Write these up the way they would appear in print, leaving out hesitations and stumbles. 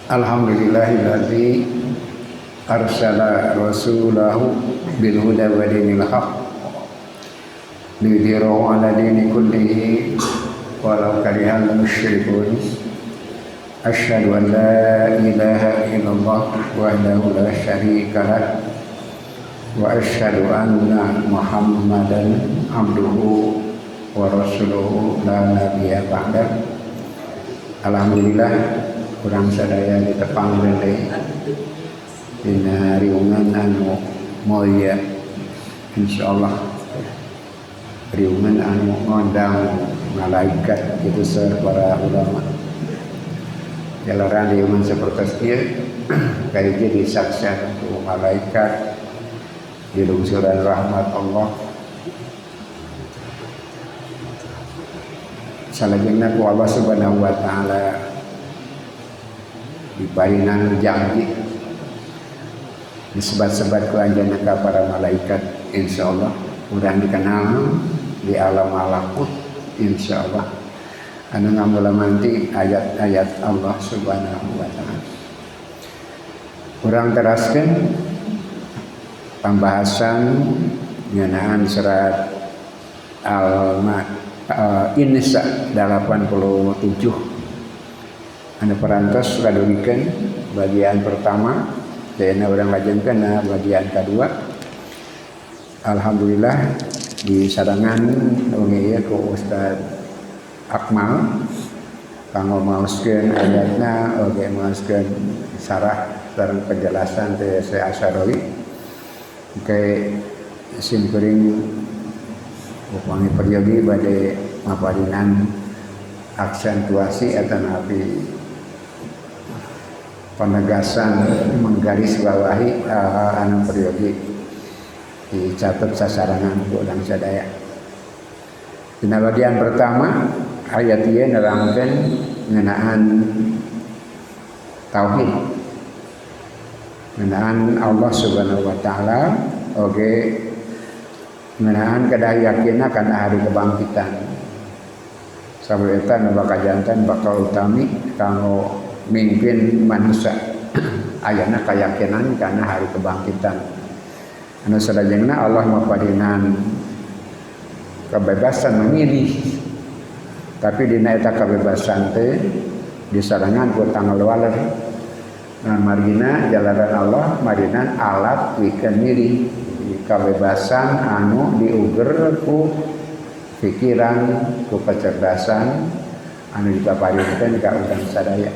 Alhamdulillahilladzi arsala rasulahu bil huda wa dinil haq lidhirahu ala dini kullihi walau karihal musyrikun. Asyhadu an la ilaha illallah wahdahu la syarika lah wa asyhadu anna Muhammadan abduhu wa rasuluhu la nabiyya ba'da. Alhamdulillah kurang sadaya ditepang deui dina riungan anu moya insyaallah, riungan anu ngondang malaikat kitu seueur para ulama. Jalaran riungan sapertos ieu kahiji disaksian ku malaikat di lungsuran rahmat Allah, salajengna ku Allah Subhanahu wa taala diparinan janji disebat-sebat ku anjeunna ka para malaikat insyaallah urang dikenal di alam malakut insyaallah anu ngamulamanti ayat-ayat Allah Subhanahu wa taala. Urang teraskeun pembahasan ngeunaan surat An-Nisa 87 anu parantos kadugikeun bagian pertama dayana urang lajengkeun bagian kedua. Alhamdulillah disarangan ngeungi ku Ustaz Akmal kanggo maoskeun ayatna oge maoskeun sarah sareng penjelasan teh Syekh Asy'ari ke simpeuring upami peryogi bade maparinan aksentuasi atau nabi penegasan menggaris bawahi anu peryogi dicatat sasarangan ku urang sadaya. Dina bagian pertama ayat ieu nerangkeun ngeunaan tauhid, ngeunaan Allah Subhanahu wa taala oge ngeunaan kedah yakinna kana hari kebangkitan. Sabab eta nu bakal janten bakal utami kanggo mimpin manusia ayana keyakinan kana hari kebangkitan. Anu sadajengna Allah mapadinan kebebasan memilih, tapi dina eta kebebasan teh disarangan ku tanggal waler nah margina jalanan Allah marinan alat pikeun milih kebebasan anu diuger ku pikiran ku kecerdasan anu dipaparinkeun ka urang sadaya.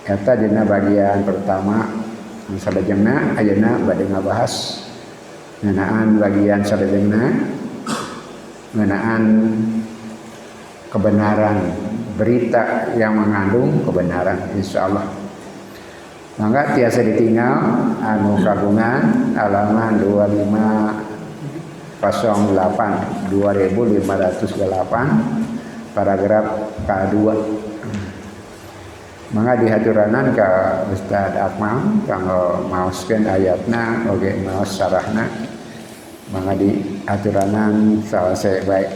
Eta dina bagian pertama. Salajengna ayeuna bade ngabahas ngeunaan bagian salajengna ngeunaan kebenaran, berita yang mengandung kebenaran insyaallah. Mangga tiasa ditinggal anu kagungan halaman 2508 paragraf K2. Mangga dihaturanan ka Ustaz Akmal kanggo maoskeun ayatna oge maos sarahna. Mangga dihaturanan salese bae.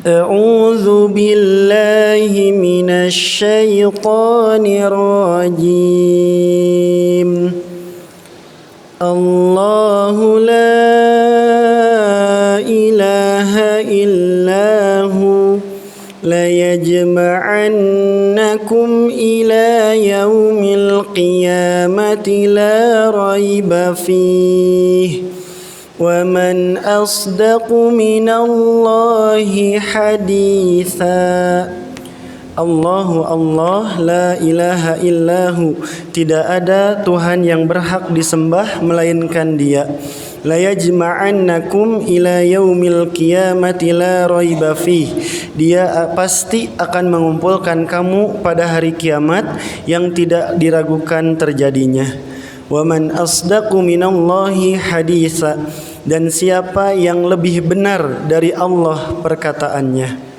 A'udzu billahi minasy syaithanir rajim. Allahu la ilaha illahu la yajma'annakum ila yaumil qiyamati la raiba fihi wa man asdaqu minallahi haditha. Allahu Allah la ilaha illahu, tidak ada Tuhan yang berhak disembah melainkan Dia. La yajma'annakum ila yaumil qiyamati la raiba fih, Dia pasti akan mengumpulkan kamu pada hari kiamat yang tidak diragukan terjadinya. Wa man asdaqu minallahi haditsa, dan siapa yang lebih benar dari Allah perkataannya.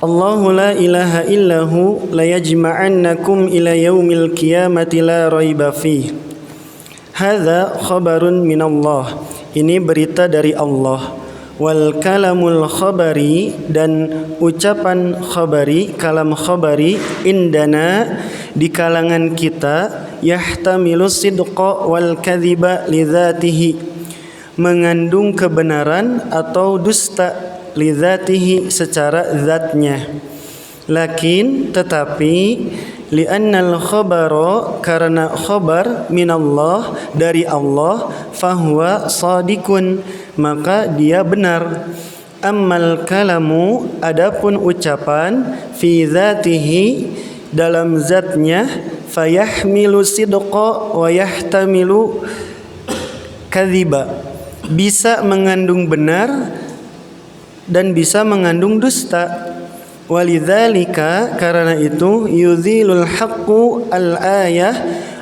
Allahu la ilaha illahu la yajma'annakum ila yaumil qiyamati la raiba fih. Hadza khabarun minallah. Ini berita dari Allah. wal kalamul khabari, dan ucapan khabari, kalam khabari, indana, di kalangan kita, yahtamilu sidqa wal kadhiba lidzatihi, mengandung kebenaran atau dusta, lidzatihi, secara zatnya. Lakin, tetapi, li'annal khabara, karena khabar minallah, dari Allah, fahuwa sadikun, maka dia benar. Ammal kalamu, adapun ucapan, fi dzatihi, dalam zatnya, fayahmilu sidqa wa yahtamilu kadhiba, bisa mengandung benar dan bisa mengandung dusta. Walidzalika, karena itu, yuzilul haqqu al-ayah,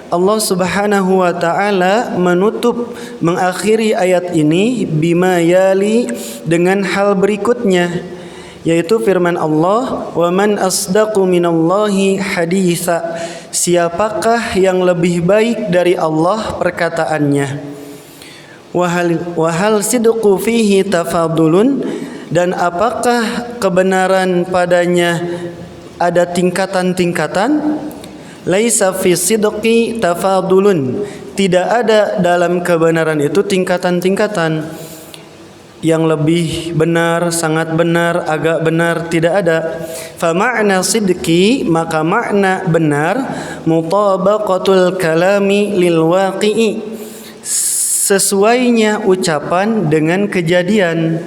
Allah Subhanahu wa taala menutup, mengakhiri ayat ini, bima yali, dengan hal berikutnya, yaitu firman Allah, wa man asdaqu minallahi haditsa, siapakah yang lebih baik dari Allah perkataannya. Wahal sidqu fihi tafadulun, dan apakah kebenaran padanya ada tingkatan-tingkatan? Laisa fi sidqi tafadulun, tidak ada dalam kebenaran itu tingkatan-tingkatan. Yang lebih benar, sangat benar, agak benar, tidak ada. Fa ma'na sidqi, maka makna benar, mutabaqatul kalami lil waqi'i, sesuainya ucapan dengan kejadian.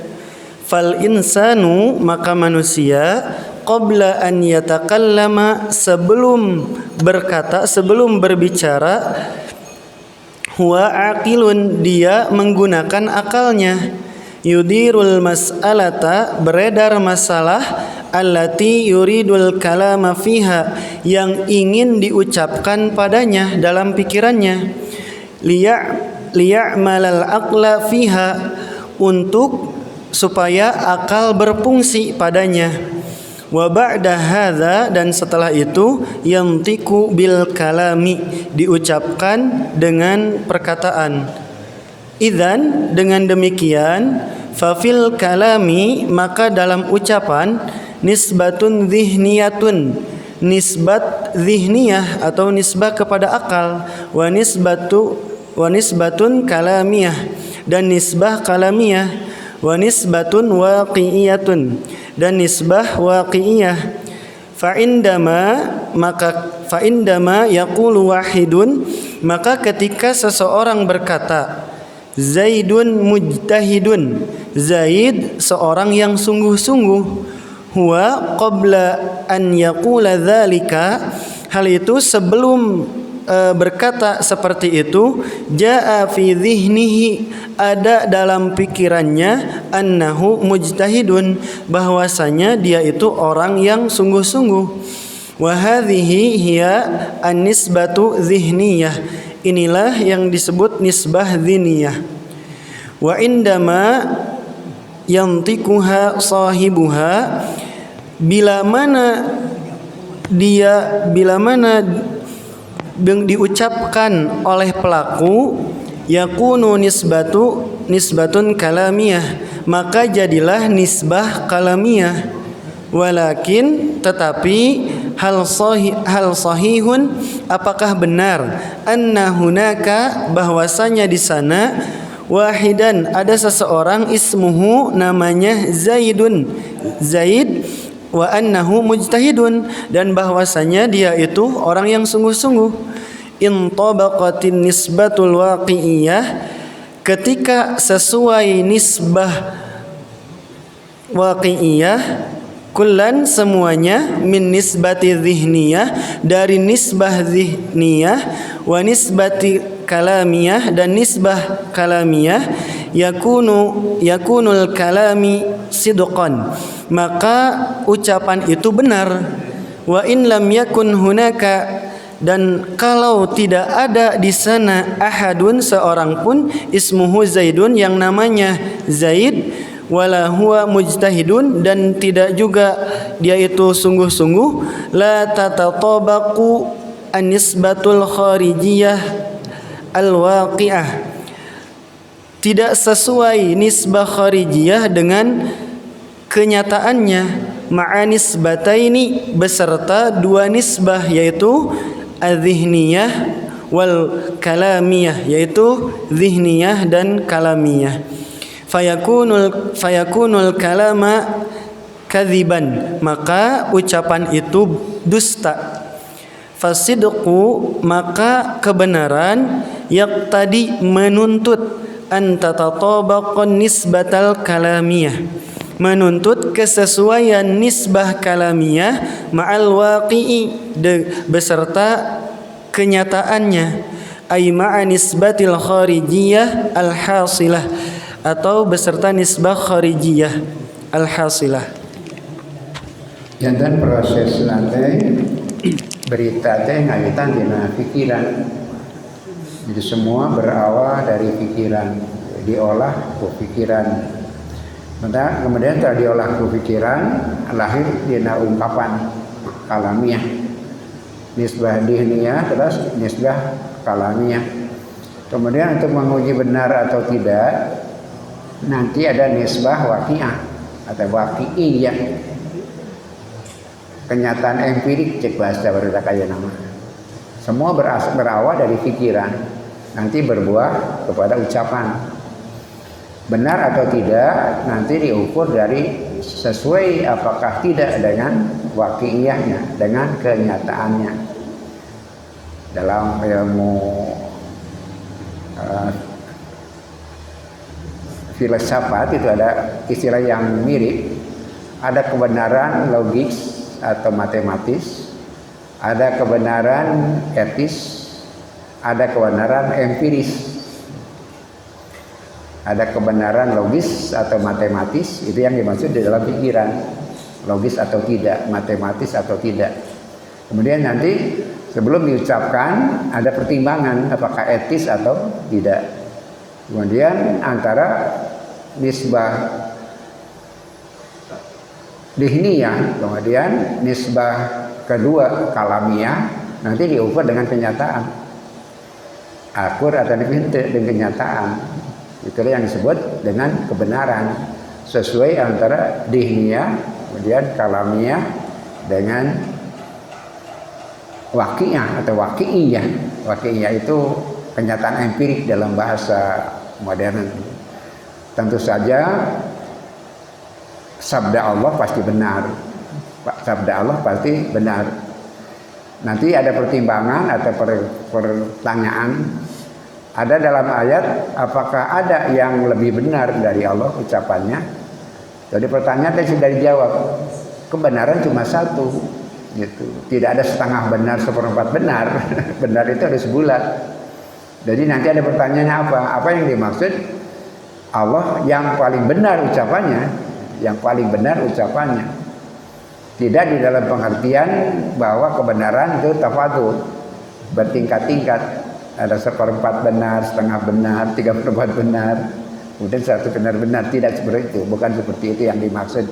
Fal insanu, maka manusia, qabla an yatakallama, sebelum berkata, sebelum berbicara, huwa aqilun, dia menggunakan akalnya. Yudirul mas'alata, beredar masalah, allati yuridul kalama fiha, yang ingin diucapkan padanya dalam pikirannya. Liya'malal aqla fiha, untuk supaya akal berfungsi padanya. Wa ba'da hadza, dan setelah itu, yantiku bil kalami, diucapkan dengan perkataan. Idzan, dengan demikian, fa fil kalami, maka dalam ucapan, nisbatun zihniyatun, nisbat zihniyah atau nisbah kepada akal, wa nisbatun kalamiyah, dan nisbah kalamiyah, wa nisbatun waqi'iyatun, dan nisbah waqi'iyah. Fa indama yaqulu wahidun, maka ketika seseorang berkata, Zaidun mujtahidun, Zaid seorang yang sungguh-sungguh, huwa qabla an yaqula dzalika, hal itu sebelum berkata seperti itu, jaa fi dhihnihi, ada dalam pikirannya, annahu mujtahidun, bahwasanya dia itu orang yang sungguh-sungguh. Wa hadhihi hiya an-nisbatu dhihniyah, inilah yang disebut nisbah dhiniyah. Wa indama yantikuha sahibuha, bila mana diucapkan oleh pelaku, yakunu nisbatun kalamiyah, maka jadilah nisbah kalamiyah. Walakin, tetapi, hal sahihun, apakah benar, anna hunaka, bahwasanya di sana, wahidan, ada seseorang, ismuhu, namanya Zaidun, Zaid, wa annahu mujtahidun, dan bahwasanya dia itu orang yang sungguh-sungguh. Intabaqatin nisbatul waqi'iyah, ketika sesuai nisbah waqi'iyah, kullan, semuanya, min nisbati dhihniyah, dari nisbah dhihniyah, wa nisbati kalamiyah, dan nisbah kalamiyah, yakunul kalami sidqan, maka ucapan itu benar. Wa in lam yakun hunaka, dan kalau tidak ada di sana, ahadun, seorang pun, ismuhu Zaidun, yang namanya Zaid, wala huwa mujtahidun, dan tidak juga dia itu sungguh-sungguh, la tatatabaqu an-nisbatul kharijiyah al-waqi'ah, tidak sesuai nisbah kharijiyah dengan kenyataannya, ma'a nisbataini beserta dua nisbah yaitu adz-dzihniyah wal kalamiyah, yaitu zihniyah dan kalamiyah. Fayakunul kalama kadziban, maka ucapan itu dusta. Fasidqu, maka kebenaran, yaqtadi menuntut, an tatatabaqan nisbatal kalamiyah, menuntut kesesuaian nisbah kalamiyah ma'al waqi'i, beserta kenyataannya, ay ma'a nisbatil kharijiyah al-hasilah, atau beserta nisbah kharijiyah al-hasilah. Jantan proses nanti berita teh ngaitan dina pikiran. Jadi semua berawal dari pikiran, diolah ke pikiran. Kemudian setelah diolah ke pikiran, lahir dina ungkapan kalamiah. Nisbah dihniyah terus nisbah kalamiah. Kemudian untuk menguji benar atau tidak, nanti ada nisbah waqi'ah atau waqi'iyah. Kenyataan empirik, cek bahasa berita kaya nama. Semua berawal dari pikiran, nanti berbuah kepada ucapan. Benar atau tidak nanti diukur dari sesuai apakah tidak dengan waqi'iyahnya, dengan kenyataannya. Dalam ilmu filsafat itu ada istilah yang mirip. Ada kebenaran logis atau matematis, ada kebenaran etis, ada kebenaran empiris. Ada kebenaran logis atau matematis, itu yang dimaksud di dalam pikiran, logis atau tidak, matematis atau tidak. Kemudian nanti sebelum diucapkan ada pertimbangan apakah etis atau tidak. Kemudian antara nisbah dihniyah, kemudian nisbah kedua kalamiyah, nanti diukur dengan kenyataan, akur atau dengan kenyataan. Itulah yang disebut dengan kebenaran, sesuai antara dihniyah kemudian kalamiyah dengan waqi'ah atau waqi'iyah. Waqi'iyah itu kenyataan empirik dalam bahasa modern. Tentu saja sabda Allah pasti benar. Sabda Allah pasti benar. Nanti ada pertimbangan atau pertanyaan. Ada dalam ayat, apakah ada yang lebih benar dari Allah ucapannya? Jadi pertanyaan tadi sudah dijawab. Kebenaran cuma satu, gitu. Tidak ada setengah benar, seperempat benar. Benar itu harus bulat. Jadi nanti ada pertanyaannya apa? Apa yang dimaksud? Allah yang paling benar ucapannya, yang paling benar ucapannya. Tidak di dalam pengertian bahwa kebenaran itu tafadul, bertingkat-tingkat. Ada seperempat benar, setengah benar, 3/4 benar, kemudian 1 benar-benar. Tidak seperti itu, bukan seperti itu yang dimaksud.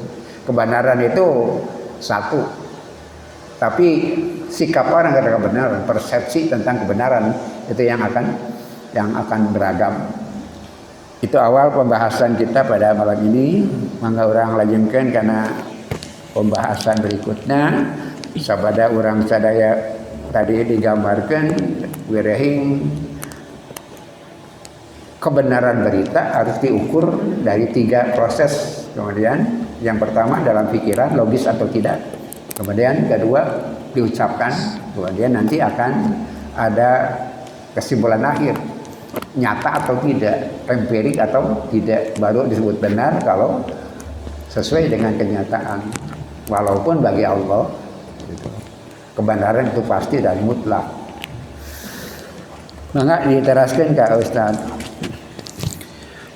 Kebenaran itu satu, tapi sikap orang kepada kebenaran, persepsi tentang kebenaran itu yang akan beragam. Itu awal pembahasan kita pada malam ini. Mangga orang lanjutkan karena pembahasan berikutnya. Sabada orang sadaya tadi digambarkan wirehing kebenaran berita harus diukur dari 3 proses. Kemudian yang pertama dalam pikiran, logis atau tidak. Kemudian kedua diucapkan. Kemudian nanti akan ada kesimpulan akhir, nyata atau tidak, empirik atau tidak. Baru disebut benar kalau sesuai dengan kenyataan. Walaupun bagi Allah kebenaran itu pasti dan mutlak. Maka diteraskan ke Ustaz.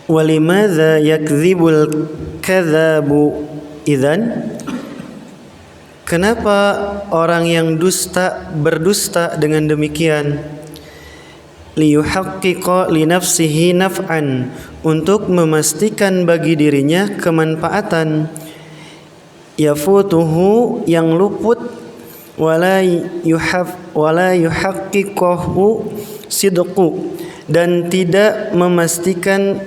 Walimadza yakdzibul kadzabu idzan? Kenapa orang yang berdusta dengan demikian? Liyuhaqqiqa li nafsihi naf'an, untuk memastikan bagi dirinya kemanfaatan. Yafutuhu, yang luput, wala yuhaqqiqahu sidqu, dan tidak memastikan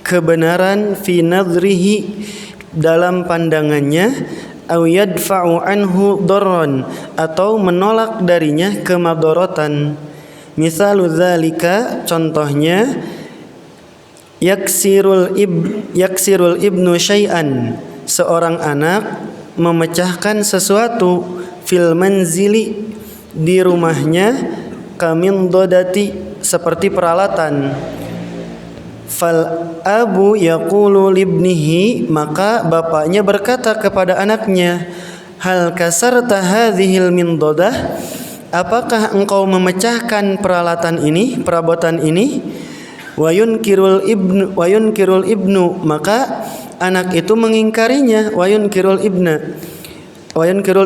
kebenaran fi nadrihi dalam pandangannya, aw yadfa'u anhu darran atau menolak darinya kemadharatan. Misalu dzalika, contohnya, yaksirul ibnu syai'an, seorang anak memecahkan sesuatu, fil manzili, di rumahnya, kamin dodati, seperti peralatan. Fal abu yaqulu libnihi, maka bapaknya berkata kepada anaknya, hal kasarta hadhil mindadah, apakah engkau memecahkan peralatan ini, perabotan ini? Wayunkirul ibnu, maka anak itu mengingkarinya. Wayunkirul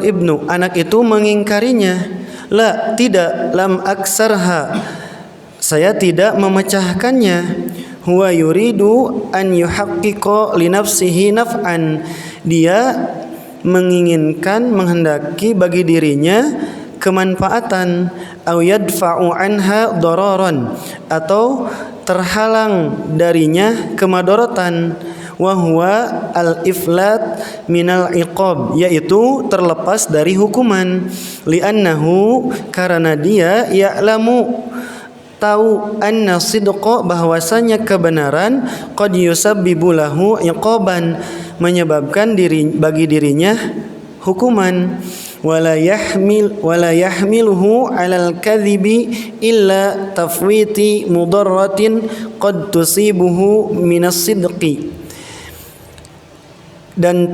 ibnu, anak itu mengingkarinya. La, tidak, lam aksarha, saya tidak memecahkannya. Huwa yuridu an yuhaqqiqa li nafsihi naf'an, dia menginginkan, menghendaki bagi dirinya kemanfaatan. Au yadfa'u anha dararan, atau terhalang darinya kemadharatan. Wa huwa al-iflat minal iqab, yaitu terlepas dari hukuman. Li'annahu, karena dia ya'lamu, tahu, anna sidqa, bahwasanya kebenaran, qad yusabbibu lahu iqaban, menyebabkan bagi dirinya hukuman. Wala yahmiluhu 'alal kadhibi illa tafwiti mudarratin qad tusibuhu minas sidqi, dan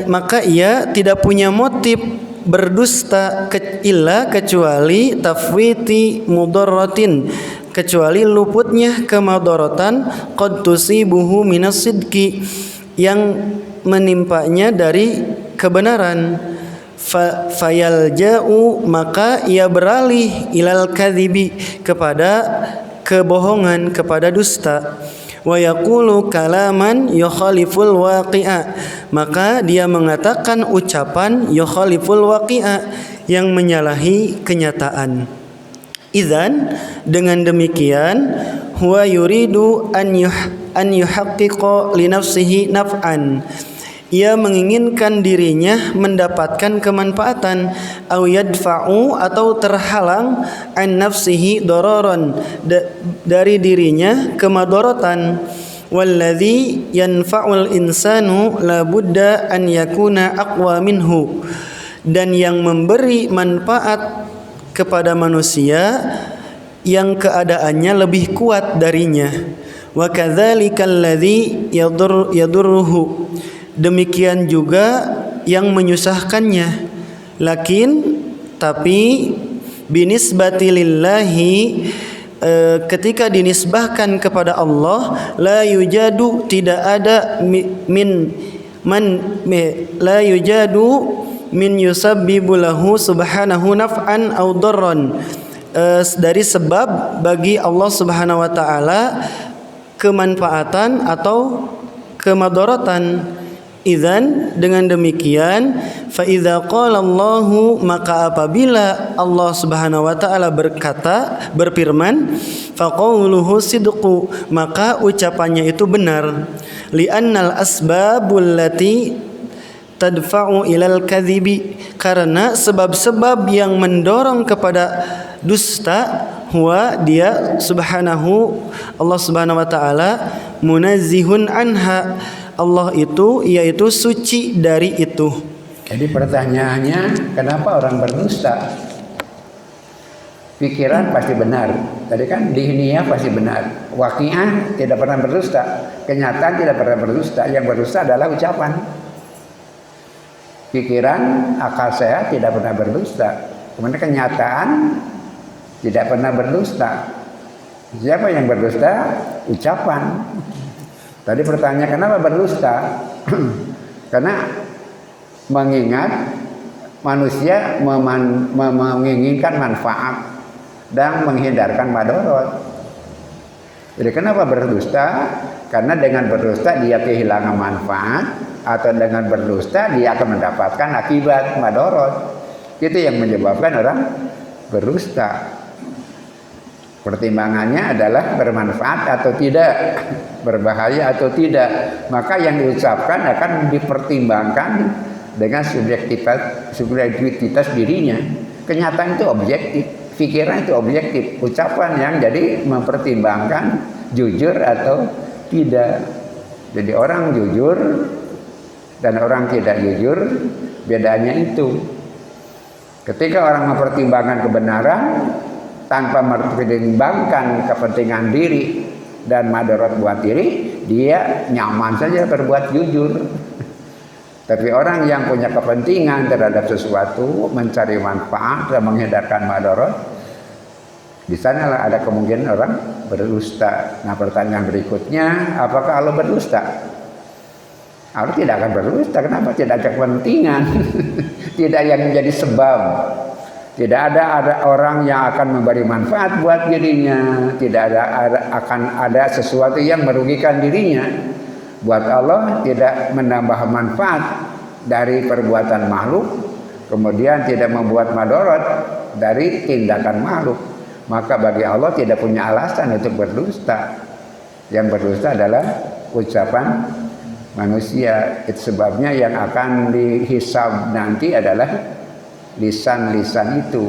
maka ia tidak punya motif berdusta illa kecuali tafwiti mudarratin, kecuali luputnya kemadharatan, qad tusibuhu minas sidqi, yang menimpanya dari kebenaran. Fayalja'u, maka ia beralih, ilal kadhibi, kepada kebohongan, kepada dusta. Wa yaqulu kalaman yukhaliful waqi'a, maka dia mengatakan ucapan yukhaliful waqi'a, yang menyalahi kenyataan. Idzan, dengan demikian, huwa yuridu an yuhaqqiqa li nafsihi naf'an, ia menginginkan dirinya mendapatkan kemanfaatan. Au yadfa'u, atau terhalang, an nafsihi dararan, dari dirinya kemadharatan. Walladzi yanfa'ul insanu la budda an yakuna aqwa minhu, dan yang memberi manfaat kepada manusia yang keadaannya lebih kuat darinya. Wa kadzalikal ladzi yadurruhu, demikian juga yang menyusahkannya. Tapi binisbati lillahi, ketika dinisbahkan kepada Allah, la yujadu, tidak ada la yujadu min yusabbibu lahu subhanahu naf'an aw darran, dari sebab bagi Allah Subhanahu wa taala kemanfaatan atau kemadharatan. Idzan, dengan demikian, fa idza qala Allahu, maka apabila Allah Subhanahu wa taala berfirman, fa qauluhu sidqu, maka ucapannya itu benar. Li'annal asbabul lati tadfa'u ilal kadhibi, karena sebab-sebab yang mendorong kepada dusta, huwa, dia Allah Subhanahu wa taala, munazzihun anha, Allah itu, yaitu suci dari itu. Jadi pertanyaannya, kenapa orang berdusta? Pikiran pasti benar. Tadi kan dihniyah pasti benar. Waqiah tidak pernah berdusta. Kenyataan tidak pernah berdusta. Yang berdusta adalah ucapan. Pikiran, akal sehat tidak pernah berdusta. Kemudian kenyataan tidak pernah berdusta. Siapa yang berdusta? Ucapan. Tadi pertanyaan, kenapa berdusta? Karena mengingat manusia menginginkan manfaat dan menghindarkan madorot. Jadi kenapa berdusta? Karena dengan berdusta dia kehilangan manfaat, atau dengan berdusta dia akan mendapatkan akibat madorot. Itu yang menyebabkan orang berdusta. Pertimbangannya adalah bermanfaat atau tidak, berbahaya atau tidak. Maka yang diucapkan akan dipertimbangkan dengan subjektivitas dirinya. Kenyataan itu objektif, pikiran itu objektif. Ucapan yang jadi mempertimbangkan jujur atau tidak. Jadi orang jujur dan orang tidak jujur, bedanya itu. Ketika orang mempertimbangkan kebenaran tanpa mempertimbangkan kepentingan diri dan madarat buat diri, dia nyaman saja berbuat jujur. Tapi orang yang punya kepentingan terhadap sesuatu, mencari manfaat dan menghindarkan madarat, di sanalah ada kemungkinan orang berdusta. Nah, pertanyaan berikutnya, apakah Allah berdusta? Allah tidak akan berdusta. Kenapa? Tidak ada kepentingan. Tidak yang menjadi sebab. Tidak ada orang yang akan memberi manfaat buat dirinya. Tidak akan ada sesuatu yang merugikan dirinya. Buat Allah tidak menambah manfaat dari perbuatan makhluk, kemudian tidak membuat madarat dari tindakan makhluk. Maka bagi Allah tidak punya alasan untuk berdusta. Yang berdusta adalah ucapan manusia. Itu sebabnya yang akan dihisab nanti adalah lisan-lisan itu.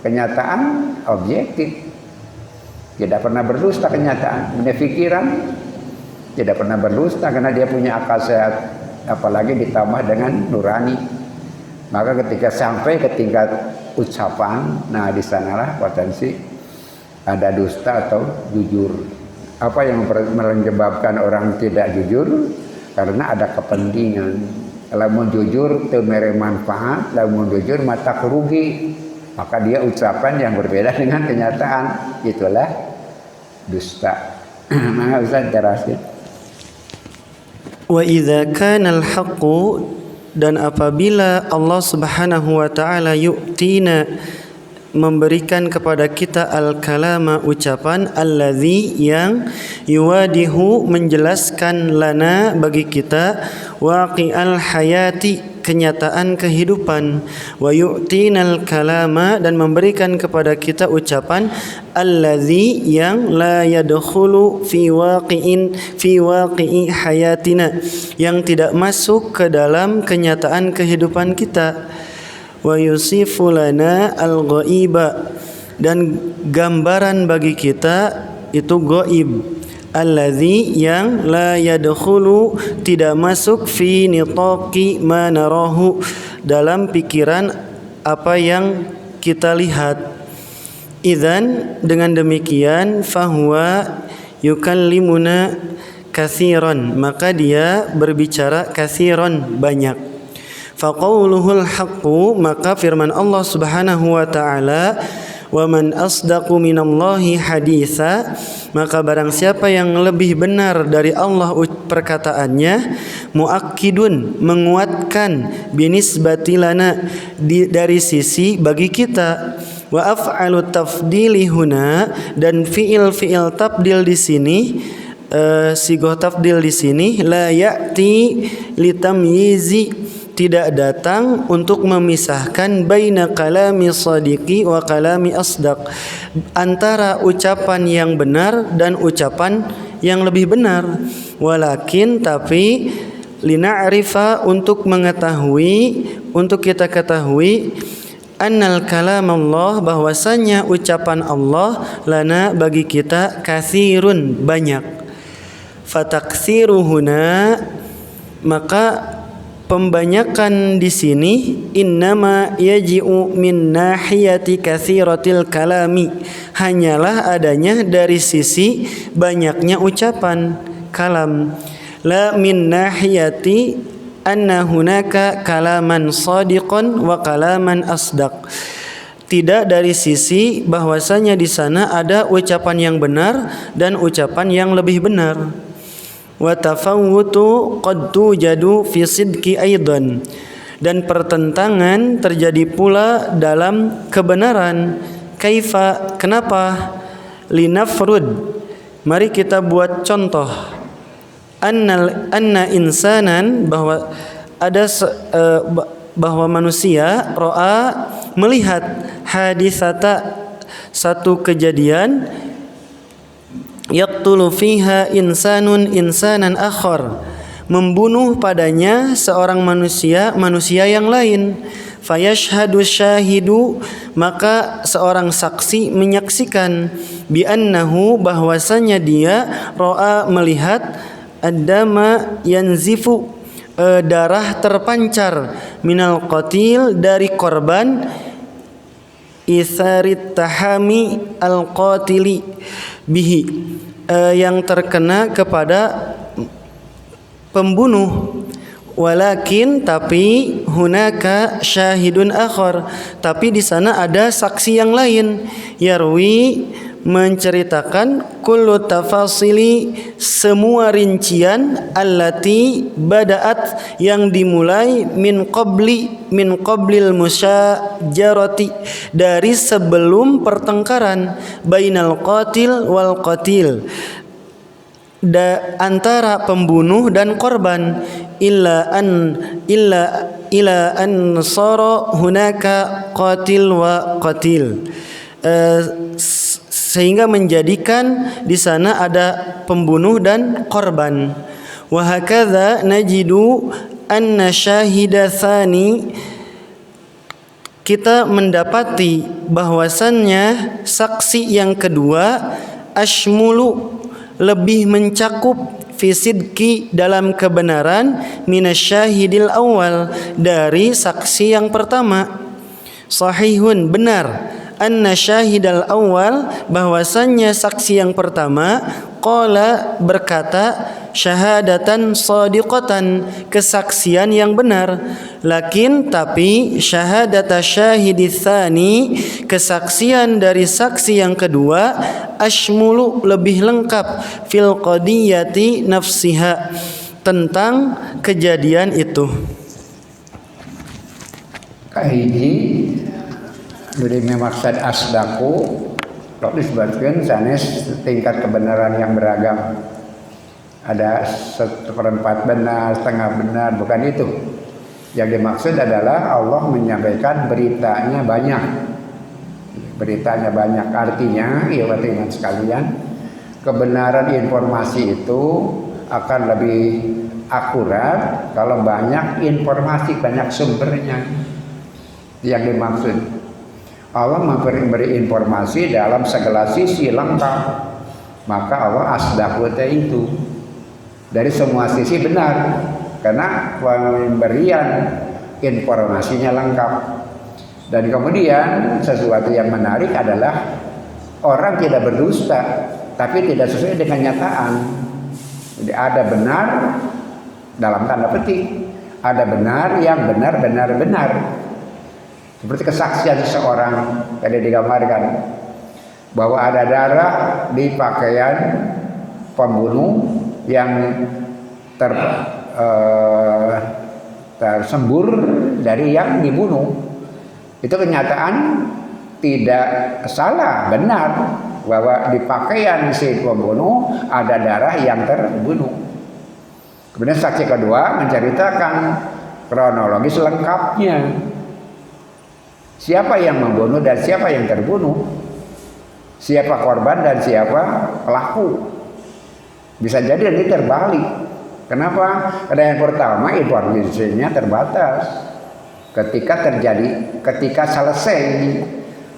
Kenyataan objektif, tidak pernah berdusta kenyataan. Punya pikiran tidak pernah berdusta karena dia punya akal sehat, apalagi ditambah dengan nurani. Maka ketika sampai ke tingkat ucapan, nah di sanalah potensi ada dusta atau jujur. Apa yang menyebabkan orang tidak jujur? Karena ada kepentingan. Lamun jujur teu mere manfaat, lamun jujur mata kerugi, maka dia ucapan yang berbeda dengan kenyataan. Itulah dusta. Maka Ustaz teraskan. Wa idza kana al-haqqu, dan apabila Allah Subhanahu wa taala yu'tina, memberikan kepada kita al-kalama, ucapan, alladzi yang yuwadihu, menjelaskan, lana, bagi kita, waqi'al hayati, kenyataan kehidupan, wa yu'tinal kalama, dan memberikan kepada kita ucapan, alladzi yang la yadkhulu fi waqi'i hayatina, yang tidak masuk ke dalam kenyataan kehidupan kita, wa yusifu lana al-ghaiba, dan gambaran bagi kita itu ghaib, alladzi yang la yadkhulu, tidak masuk, fi nitaqi ma narahu, dalam pikiran apa yang kita lihat. Idzan, dengan demikian, fahuwa yukallimuna katsiran, maka dia berbicara katsiran, banyak. Faqauluhul haqqu, maka firman Allah Subhanahu wa taala, wa man asdaqu minallahi haditsa, maka barang siapa yang lebih benar dari Allah perkataannya, muakkidun, menguatkan, binisbati lana, dari sisi bagi kita, wa af'alu tafdili huna, dan fiil tabdil di sini, sigoh tafdil di sini, la ya'ti litamyizi, tidak datang untuk memisahkan baina kalami sadiqi wa kalami asdaq, antara ucapan yang benar dan ucapan yang lebih benar. Walakin, tapi, lina'rifa, untuk mengetahui, untuk kita ketahui, annal kalam Allah, bahwasanya ucapan Allah, lana, bagi kita, katsirun, banyak. Fataksiruhuna, maka pembanyakan di sini, innama yaji'u min nahiyati katsiratil kalami, hanyalah adanya dari sisi banyaknya ucapan kalam, la min nahiyati anna hunaka kalaman shadiqan wa kalaman asdaq, tidak dari sisi bahwasanya di sana ada ucapan yang benar dan ucapan yang lebih benar. Wa tafawutu qad tujadu fi sidqi aidan, dan pertentangan terjadi pula dalam kebenaran. Kaifa, kenapa? Linafrud, mari kita buat contoh. Anna insanan, bahwa ada bahwa manusia, ro'a, melihat, hadisata, satu kejadian yaqtulu fiha insanun insanan akhar, membunuh padanya seorang manusia yang lain. Fayashhadu syahidu, maka seorang saksi menyaksikan, bi annahu, bahwasanya dia ro'a, melihat, ad-dama yanzifu, darah terpancar, minal qatil, dari korban, itharit tahami al-qatili bihi, yang terkena kepada pembunuh. Walakin, tapi, hunaka syahidun akhar, tapi di sana ada saksi yang lain, yarwi, menceritakan, kullu tafasili, semua rincian, allati bada'at, yang dimulai, min qablil musyajarati, dari sebelum pertengkaran, bainal qatil wal qatil, antara pembunuh dan korban, illa an sara hunaka qatil wa qatil, sehingga menjadikan di sana ada pembunuh dan korban. Wa hakadha najidu anna syahida tsani, kita mendapati bahwasannya saksi yang kedua, ashmulu, lebih mencakup, fisidki, dalam kebenaran, minasyahidil awal, dari saksi yang pertama. Sahihun, benar, anna syahidal awal, bahwasannya saksi yang pertama, qala, berkata, syahadatan shadiqatan, kesaksian yang benar. Lakin, tapi, syahadata syahidits tsani, kesaksian dari saksi yang kedua, ashmulu, lebih lengkap, fil qadiyati nafsiha, tentang kejadian itu. Kahiji dari maksud asdaku, kalau disebutkan sanes tingkat kebenaran yang beragam. Ada 1/4 benar, setengah benar, bukan itu. Yang dimaksud adalah Allah menyampaikan beritanya banyak. Beritanya banyak, artinya, ya teman sekalian, kebenaran informasi itu akan lebih akurat kalau banyak informasi, banyak sumbernya. Yang dimaksud Allah memberi informasi dalam segala sisi lengkap, maka Allah asdaqu itu dari semua sisi benar, karena pemberian informasinya lengkap. Dan kemudian sesuatu yang menarik adalah orang tidak berdusta, tapi tidak sesuai dengan nyataan. Jadi ada benar dalam tanda petik, ada benar yang benar. Seperti kesaksian seseorang tadi digambarkan bahwa ada darah di pakaian pembunuh yang tersembur dari yang dibunuh. Itu kenyataan tidak salah, benar bahwa di pakaian si pembunuh ada darah yang terbunuh. Kemudian saksi kedua menceritakan kronologis lengkapnya. Siapa yang membunuh dan siapa yang terbunuh, siapa korban dan siapa pelaku. Bisa jadi ini terbalik. Kenapa? Karena yang pertama informasinya terbatas. Ketika selesai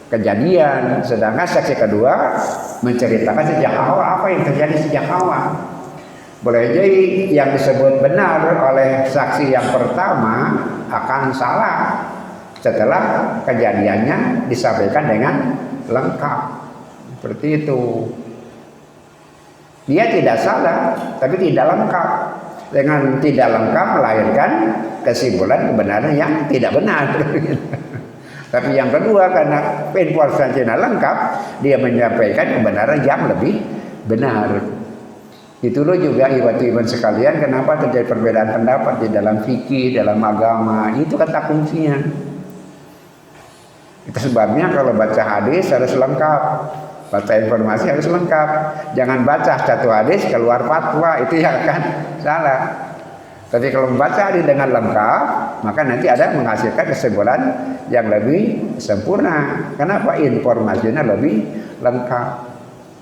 kejadian, sedangkan saksi kedua menceritakan sejak awal apa yang terjadi sejak awal. Boleh jadi yang disebut benar oleh saksi yang pertama akan salah setelah kejadiannya disampaikan dengan lengkap. Seperti itu. Dia tidak salah, tapi tidak lengkap. Dengan tidak lengkap melahirkan kesimpulan kebenaran yang tidak benar. Tapi yang kedua, karena informasinya lengkap, dia menyampaikan kebenaran yang lebih benar. Itulah juga ibu-ibu sekalian, kenapa terjadi perbedaan pendapat di dalam fikih, dalam agama. Itu kata kuncinya. Itu sebabnya kalau baca hadis harus lengkap, baca informasi harus lengkap. Jangan baca satu hadis keluar fatwa, itu yang akan salah. Tapi kalau membaca hadis dengan lengkap, maka nanti ada menghasilkan kesimpulan yang lebih sempurna. Kenapa? Informasinya lebih lengkap.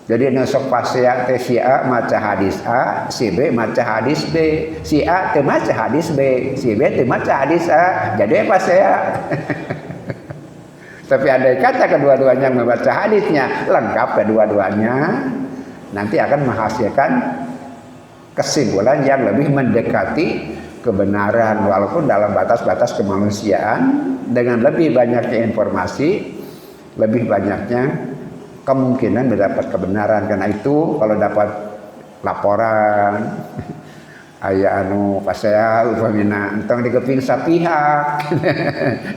Jadi nusuk pasya teh si A maca hadis A, si B maca hadis B, si A teu maca hadis B, si B teu maca hadis A. Jadi pasya. Tapi andai kata kedua-duanya membaca hadisnya lengkap kedua-duanya, nanti akan menghasilkan kesimpulan yang lebih mendekati kebenaran walaupun dalam batas-batas kemanusiaan dengan lebih banyaknya informasi, lebih banyaknya kemungkinan mendapat kebenaran. Karena itu kalau dapat laporan aya anu pasea upamina entong digeping sapihak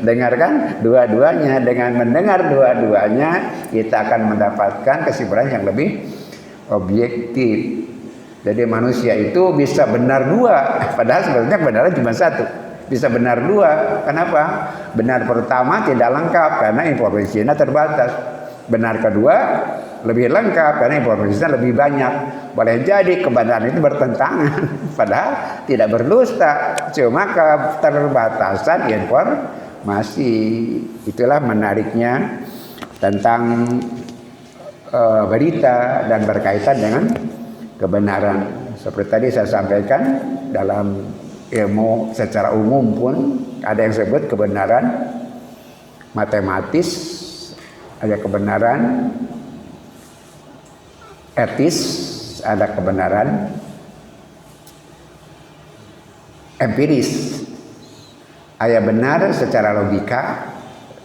dengarkan dua-duanya. Dengan mendengar dua-duanya kita akan mendapatkan kesimpulan yang lebih objektif. Jadi manusia itu bisa benar dua, padahal sebenarnya kebenaran cuma satu. Bisa benar dua, kenapa? Benar pertama tidak lengkap karena informasinya terbatas. Benar kedua lebih lengkap karena informasinya lebih banyak. Boleh jadi kebenaran itu bertentangan, padahal tidak berdusta, cuma keterbatasan informasi. Itulah menariknya tentang berita dan berkaitan dengan kebenaran. Seperti tadi saya sampaikan, dalam ilmu secara umum pun ada yang disebut kebenaran matematis, ada kebenaran etis, ada kebenaran empiris. Ada benar secara logika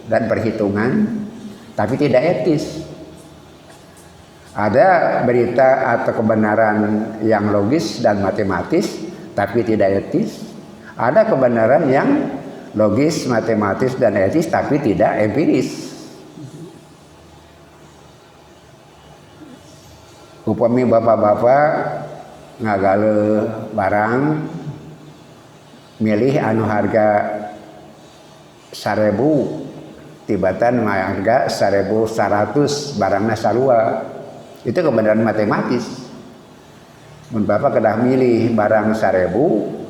dan perhitungan, tapi tidak etis. Ada berita atau kebenaran yang logis dan matematis tapi tidak etis. Ada kebenaran yang logis, matematis dan etis tapi tidak empiris. Upami bapak-bapak ngagale barang milih anu harga 1.000 tibatan harga 1.100 barangna sarua. Itu kebenaran matematis. Mun bapak kedah milih barang 1.000,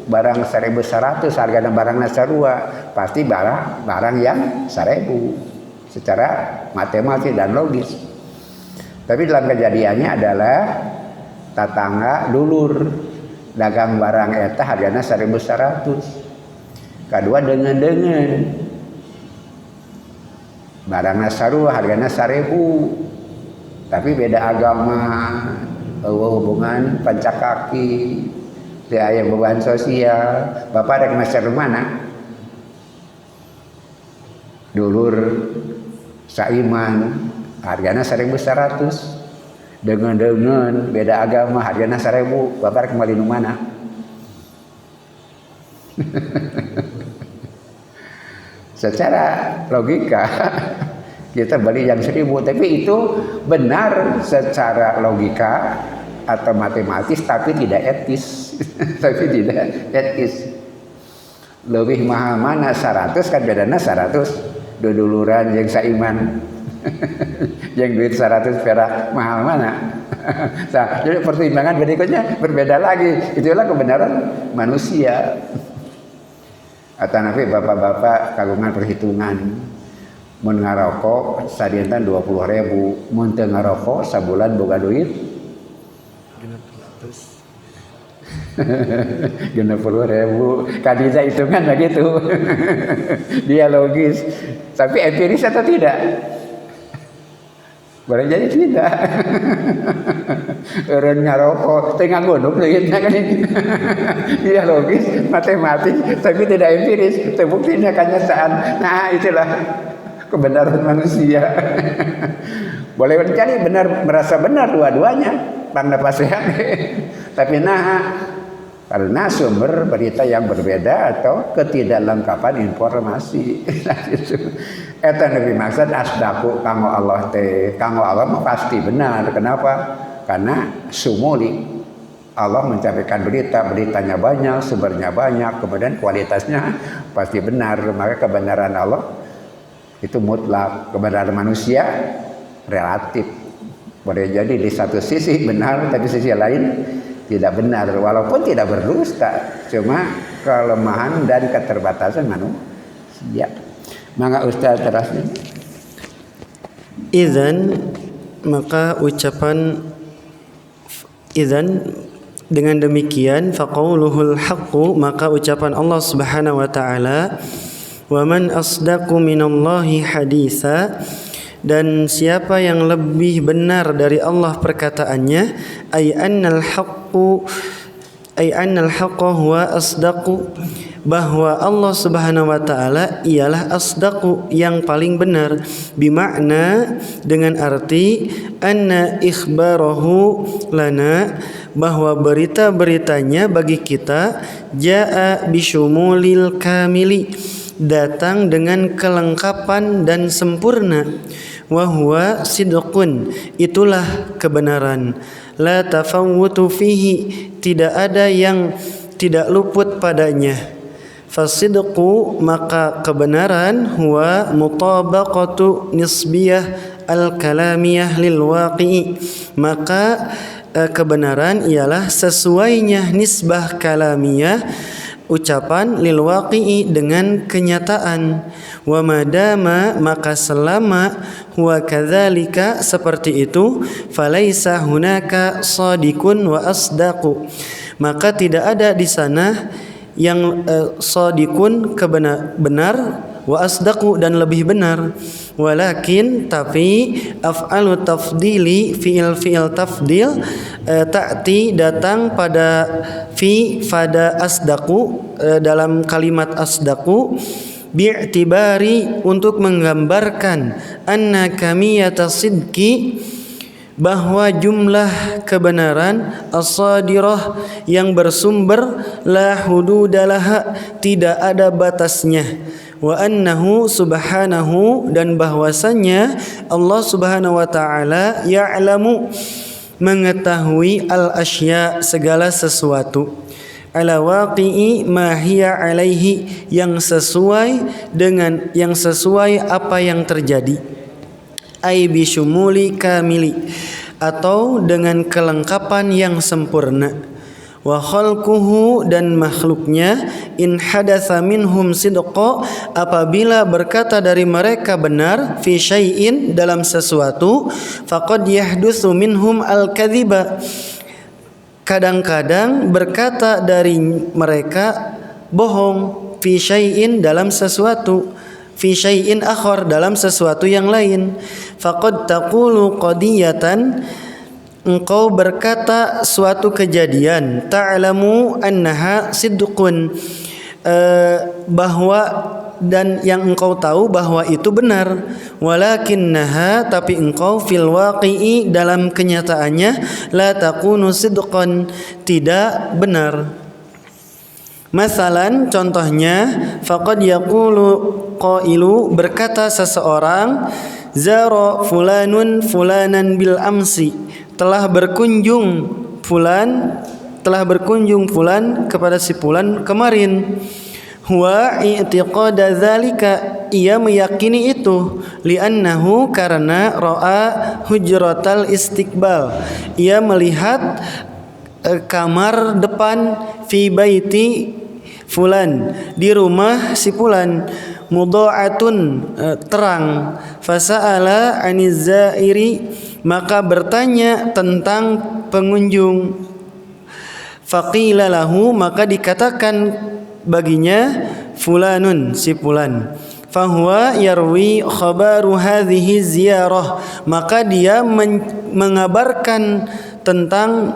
barang 1.100 hargana barangna sarua, pasti barang yang 1.000 secara matematis dan logis. Tapi dalam kejadiannya adalah tatangga dulur dagang barang eta hargana 1.100. Kedua dengan barangna sarua hargana 1.000. Tapi beda agama, hubungan pancakaki, dia aya beban sosial. Bapak rek master mana? Dulur saiman hargana 1.100. Dengan beda agama hargana 1.000. Bapak rek kembali nu mana? Secara logika kita beli yang 1.000, tapi itu benar secara logika atau matematis tapi tidak etis. Tapi tidak etis. Lebih mahal mana 100 kan bedana 100 duduluran yang saiman. Yang duit 100 perak mahal mana? Nah, jadi pertimbangan berikutnya berbeda lagi. Itulah kebenaran manusia. Atau nanti bapak-bapak kagungan perhitungan. Mun ngarokok sadinten 20.000, mun teu ngarokok sabulan boga duit 60.000. Kadija hitungan begitu. Dia logis, tapi empiris atau tidak? Boleh jadi tidak. Orang ngarokok tengah gondok duitnya kan ini. Dia logis, matematis, tapi tidak empiris. Terbuktinya kenyataan. Nah itulah kebenaran manusia. Boleh mencari benar, merasa benar dua-duanya, pangda pasehan. Tapi karena sumber berita yang berbeda atau ketidaklengkapan informasi. Eta lebih maksud asdaku kanggo Allah teh. Kanggo Allah pasti benar. Kenapa? Karena sumuli Allah mencapai berita, beritanya banyak, sumbernya banyak, kemudian kualitasnya pasti benar. Maka kebenaran Allah itu mutlak, kebenaran manusia relatif. Boleh jadi di satu sisi benar, tapi sisi lain tidak benar walaupun tidak berdusta, cuma kelemahan dan keterbatasan manusia. Maka Ustaz terasnya. Idzan, maka ucapan idzan dengan demikian faqauluhul haqqu, maka ucapan Allah Subhanahu wa taala, wa man asdaqu minallahi haditsa, dan siapa yang lebih benar dari Allah perkataannya, ay annal haqqa huwa asdaqu, bahwa Allah Subhanahu wa taala ialah asdaqu, yang paling benar, bimakna, dengan arti anna ikhbarahu lana, bahwa berita-beritanya bagi kita, jaa bisyumulil kamili, datang dengan kelengkapan dan sempurna, wa huwa sidqun, itulah kebenaran, la tafawutu fihi, tidak ada yang tidak luput padanya. Fasidqu, maka kebenaran, huwa mutabaqatu nisbiyah al-kalamiyah lil waqi'i, maka kebenaran ialah sesuainya nisbah kalamiyah ucapan lil waqi'i dengan kenyataan. Wa madama, maka selama huwa kadzalika seperti itu, falaisa hunaka shadiqun wa asdaqu, maka tidak ada di sana yang shadiqun benar, wa asdaqu dan lebih benar. Walakin, tapi, af'alu tafdili, fi'il tafdil, ta'ti, datang pada pada asdaqu, dalam kalimat asdaqu, bi'tibari, untuk menggambarkan, anna kamiyata sidqi, bahwa jumlah kebenaran, as-sadirah, yang bersumber, la hududalaha, tidak ada batasnya, wa annahu subhanahu, dan bahwasannya Allah Subhanahu wa taala, ya'lamu, mengetahui, al-asya, segala sesuatu, ala waqi'i ma hiya alaihi, yang sesuai apa yang terjadi, ai bisyumuli kamili, atau dengan kelengkapan yang sempurna, wa khalquhu, dan makhluknya, in hadatsa minhum sidqa, apabila berkata dari mereka benar, fi syai'in, dalam sesuatu, faqad yahdutsu minhum al-kadziba, kadang-kadang berkata dari mereka bohong, fi syai'in, dalam sesuatu, fi syai'in akhar, dalam sesuatu yang lain, faqad taqulu qadiyatan, engkau berkata suatu kejadian, ta'lamu annaha sidqun, bahwa, dan yang engkau tahu bahwa itu benar, walakinnaha, tapi engkau, fil waqi'i, dalam kenyataannya, la takunu sidqan, tidak benar. Masalan, contohnya, faqad yaqulu qailu, berkata seseorang, zara fulanun fulanan bil amsi, telah berkunjung fulan kepada si fulan kemarin. Huwa i'tiqada dzalika, ia meyakini itu, li'annahu, karena ra'a hujratal istiqbal, ia melihat kamar depan, fi baiti fulan, di rumah si fulan, mudha'atun, terang, fasa'ala aniz zairi, maka bertanya tentang pengunjung, faqila lahu, maka dikatakan baginya, fulanun, si fulan, fahuwa yarwi khabaru hadhihi ziyarah, maka dia mengabarkan tentang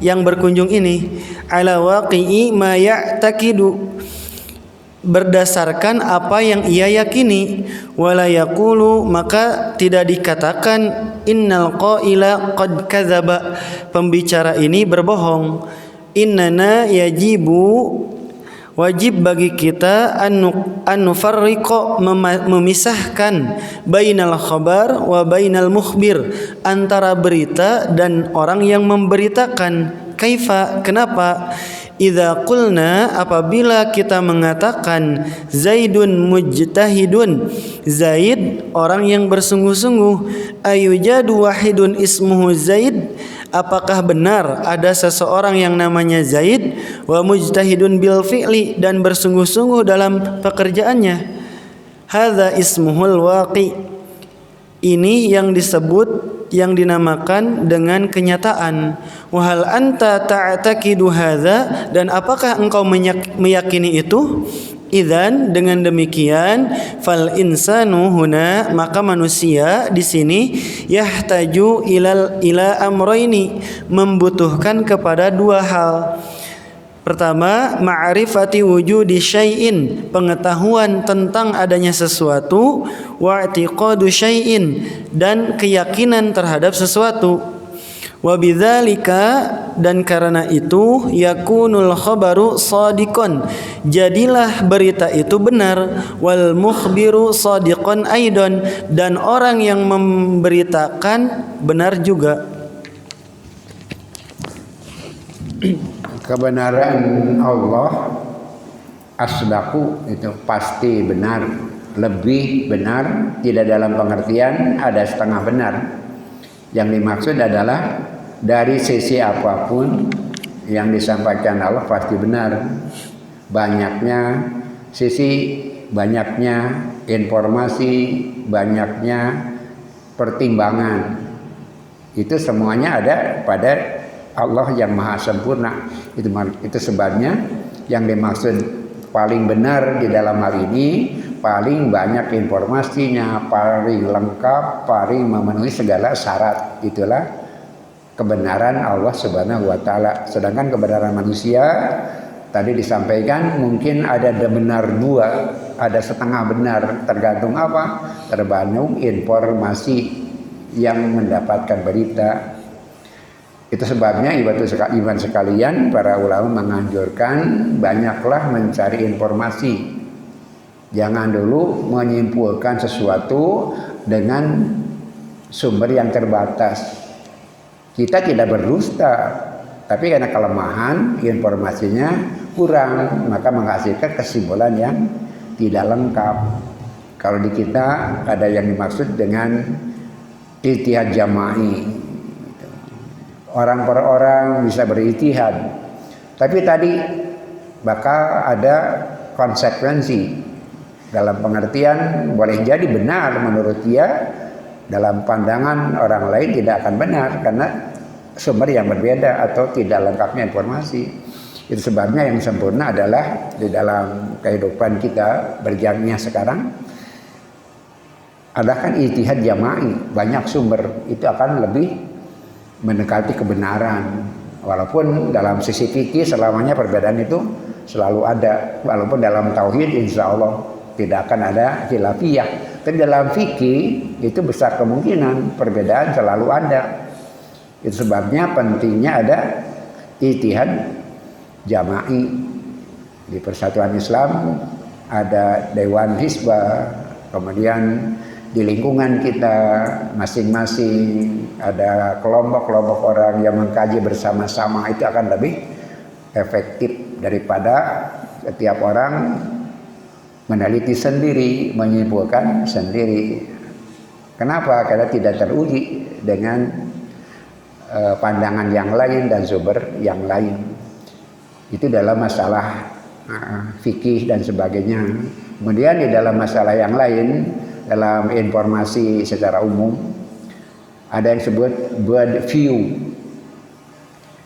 yang berkunjung ini, ala waqi'i ma ya'taqidu, berdasarkan apa yang ia yakini, wala yaqulu, maka tidak dikatakan, innal qaila qad kadzaba, pembicara ini berbohong, innana yajibu, wajib bagi kita, an nufarriqa, memisahkan, bainal khabar wa bainal mukhbir, antara berita dan orang yang memberitakan. Kaifa, kenapa? Idza qulna, apabila kita mengatakan, Zaidun mujtahidun, Zaid orang yang bersungguh-sungguh, ayujadu wahidun ismuhu Zaid, apakah benar ada seseorang yang namanya Zaid, wa mujtahidun bil fi'li, dan bersungguh-sungguh dalam pekerjaannya. Hadza ismuhul waqi, ini yang disebut, yang dinamakan dengan kenyataan. Wahal anta ta'taqidu hadza, dan apakah engkau meyakini itu? Idzan, dengan demikian, fal insanu huna, maka manusia di sini yahtaju ila amrayni, membutuhkan kepada dua hal. Pertama, ma'rifati wujudi syai'in, pengetahuan tentang adanya sesuatu, wa i'tiqadu syai'in, dan keyakinan terhadap sesuatu. Wa bidzalika, dan karena itu, yakunul khabaru shadiqan, jadilah berita itu benar, wal mukhbiru shadiqan aidan, dan orang yang memberitakan benar juga. Kebenaran Allah asdaqu, itu pasti benar, lebih benar, tidak dalam pengertian ada setengah benar. Yang dimaksud adalah dari sisi apapun yang disampaikan Allah pasti benar. Banyaknya sisi, banyaknya informasi, banyaknya pertimbangan, itu semuanya ada pada Allah yang maha sempurna. Itu sebabnya yang dimaksud paling benar di dalam hal ini, paling banyak informasinya, paling lengkap, paling memenuhi segala syarat. Itulah kebenaran Allah Subhanahu wa taala. Sedangkan kebenaran manusia tadi disampaikan mungkin ada benar dua, ada setengah benar, tergantung apa? Tergantung informasi yang mendapatkan berita. Itu sebabnya iman sekalian, para ulama menganjurkan banyaklah mencari informasi. Jangan dulu menyimpulkan sesuatu dengan sumber yang terbatas. Kita tidak berdusta, tapi karena kelemahan informasinya kurang, maka menghasilkan kesimpulan yang tidak lengkap. Kalau di kita ada yang dimaksud dengan ijtihad jama'i. Orang per orang bisa berijtihad, tapi tadi bakal ada konsekuensi. Dalam pengertian boleh jadi benar menurut dia, dalam pandangan orang lain tidak akan benar karena sumber yang berbeda atau tidak lengkapnya informasi. Itu sebabnya yang sempurna adalah di dalam kehidupan kita berjalannya sekarang adakan ijtihad jama'i, banyak sumber, itu akan lebih mendekati kebenaran. Walaupun dalam sisi fikih selamanya perbedaan itu selalu ada, walaupun dalam tauhid insya Allah tidak akan ada khilafiyah, tapi dalam fikih itu besar kemungkinan perbedaan selalu ada. Itu sebabnya pentingnya ada ijtihad jama'i. Di Persatuan Islam ada Dewan Hizbah, kemudian di lingkungan kita masing-masing ada kelompok-kelompok orang yang mengkaji bersama-sama, itu akan lebih efektif daripada setiap orang meneliti sendiri, menyimpulkan sendiri. Kenapa? Karena tidak teruji dengan pandangan yang lain dan sumber yang lain. Itu dalam masalah fikih dan sebagainya. Kemudian di dalam masalah yang lain, dalam informasi secara umum, ada yang disebut bird view.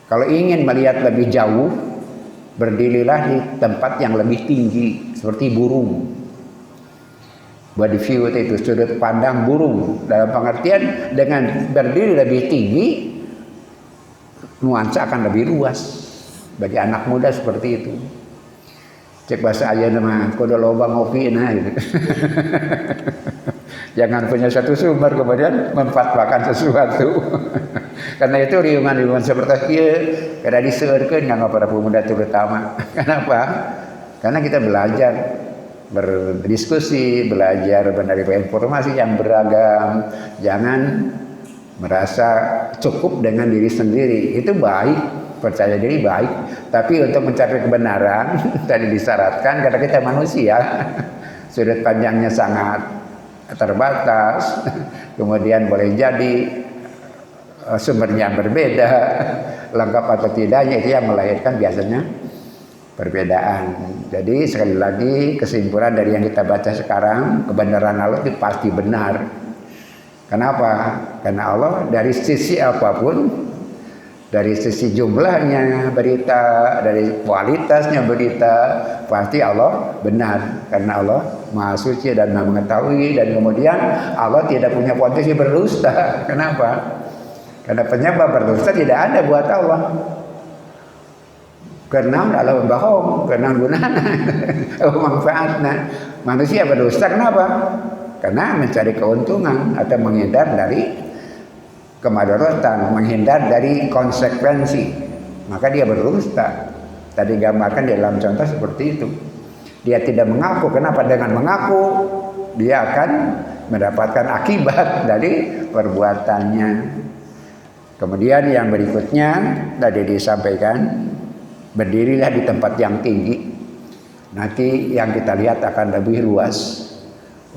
Kalau ingin melihat lebih jauh, berdirilah di tempat yang lebih tinggi, seperti burung. Bird view itu sudut pandang burung. Dalam pengertian dengan berdiri lebih tinggi, nuansa akan lebih luas. Bagi anak muda seperti itu. Cek bahasa ayah nama kudu loba ngopi nah gitu. Jangan punya satu sumber kemudian memfatwakan sesuatu. Karena itu riungan-riungan seperti itu kada diseueurkeun kanggo para pemuda terutama. Kenapa? Karena kita belajar berdiskusi, belajar menerima informasi yang beragam. Jangan merasa cukup dengan diri sendiri. Itu baik. Percaya diri baik, tapi untuk mencapai kebenaran tadi disyaratkan karena kita manusia, sudut pandangnya sangat terbatas, kemudian boleh jadi sumbernya berbeda, lengkap atau tidaknya itu yang melahirkan biasanya perbedaan. Jadi sekali lagi kesimpulan dari yang kita baca sekarang, kebenaran Allah itu pasti benar. Kenapa? Karena Allah dari sisi apapun, dari sisi jumlahnya berita, dari kualitasnya berita, pasti Allah benar. Karena Allah Maha Suci dan Maha Mengetahui, dan kemudian Allah tidak punya potensi berdusta. Kenapa? Karena penyebab berdusta tidak ada buat Allah. Karena Allah bohong, karena gunana, manfaatnya. Manusia berdusta kenapa? Karena mencari keuntungan atau menghindar dari kemadaratan, menghindar dari konsekuensi. Maka dia berdusta. Tadi gambarkan di dalam contoh seperti itu. Dia tidak mengaku. Kenapa? Dengan mengaku dia akan mendapatkan akibat dari perbuatannya. Kemudian yang berikutnya tadi disampaikan, berdirilah di tempat yang tinggi. Nanti yang kita lihat akan lebih luas.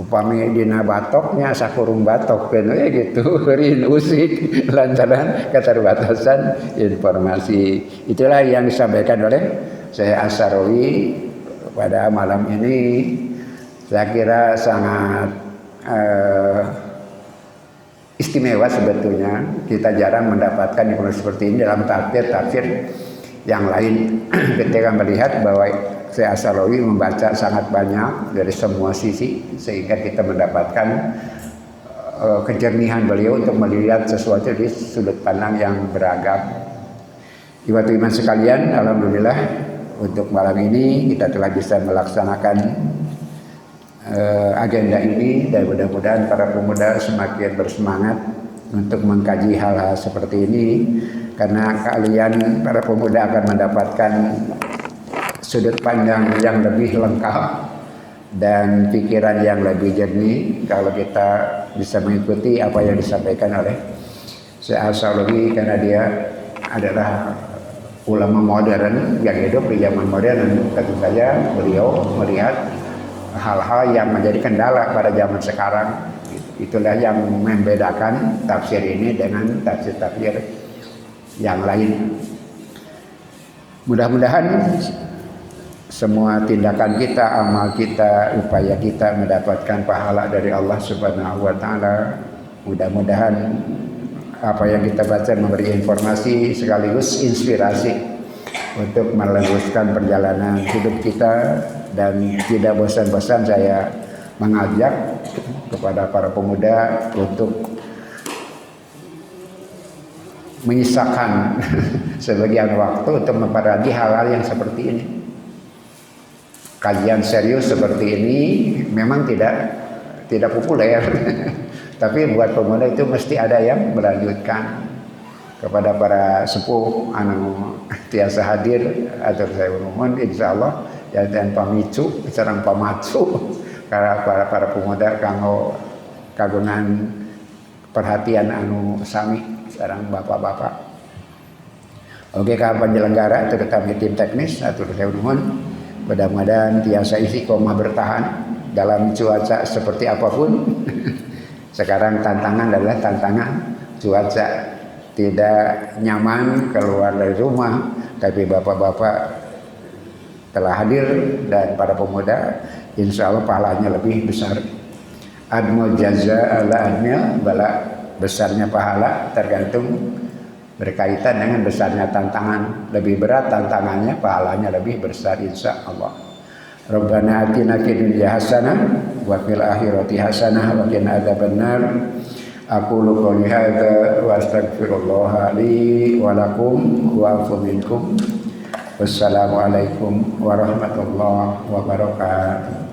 Upami dina batoknya sakurung batok kan gitu, rin usik lantaran keterbatasan informasi. Itulah yang disampaikan oleh Syekh As-Sarawi pada malam ini. Saya kira sangat istimewa sebetulnya. Kita jarang mendapatkan informasi seperti ini dalam tafsir yang lain. Ketika melihat bahwa Syekh As-Sarawi membaca sangat banyak dari semua sisi, sehingga kita mendapatkan kejernihan beliau untuk melihat sesuatu di sudut pandang yang beragam. Ibu iman sekalian, alhamdulillah untuk malam ini kita telah bisa melaksanakan agenda ini, dan mudah-mudahan para pemuda semakin bersemangat untuk mengkaji hal-hal seperti ini, karena kalian para pemuda akan mendapatkan sudut pandang yang lebih lengkap dan pikiran yang lebih jernih kalau kita bisa mengikuti apa yang disampaikan oleh Syekh As-Sarawi, karena dia adalah ulama modern yang hidup di zaman modern. Tentu saja beliau melihat hal-hal yang menjadi kendala pada zaman sekarang. Itulah yang membedakan tafsir ini dengan tafsir-tafsir yang lain. Mudah-mudahan semua tindakan kita, amal kita, upaya kita mendapatkan pahala dari Allah Subhanahu wa taala. Mudah-mudahan apa yang kita baca memberi informasi sekaligus inspirasi untuk meluruskan perjalanan hidup kita, dan tidak bosan-bosan saya mengajak kepada para pemuda untuk menyisakan sebagian waktu untuk memperhati hal-hal yang seperti ini. Kajian serius seperti ini memang tidak populer, tapi buat pemuda itu mesti ada yang melanjutkan. Kepada para sepuh anu tiasa hadir atau saya umum, insyaallah ya, dan pamicu sareng pamacu karena para pemuda kanggo kagungan perhatian anu sami sareng bapak-bapak. Oke, ka penyelenggara terutama tim teknis atau saya umum, mudah-mudahan tiasa istiqomah bertahan dalam cuaca seperti apapun. Sekarang tantangan adalah tantangan cuaca, tidak nyaman keluar dari rumah, tapi bapak-bapak telah hadir dan para pemuda insya Allah pahalanya lebih besar. Admul jaza ala admil, bala besarnya pahala tergantung berkaitan dengan besarnya tantangan. Lebih berat tantangannya, pahalanya lebih besar insya Allah. Rabbana atina fid dunya hasanah wa fil akhirati hasanah wa qina adzabannar. Aqulu qouli hadza wa astaghfirullah li wa lakum wa afu minkum. Wassalamualaikum warahmatullahi wabarakatuh.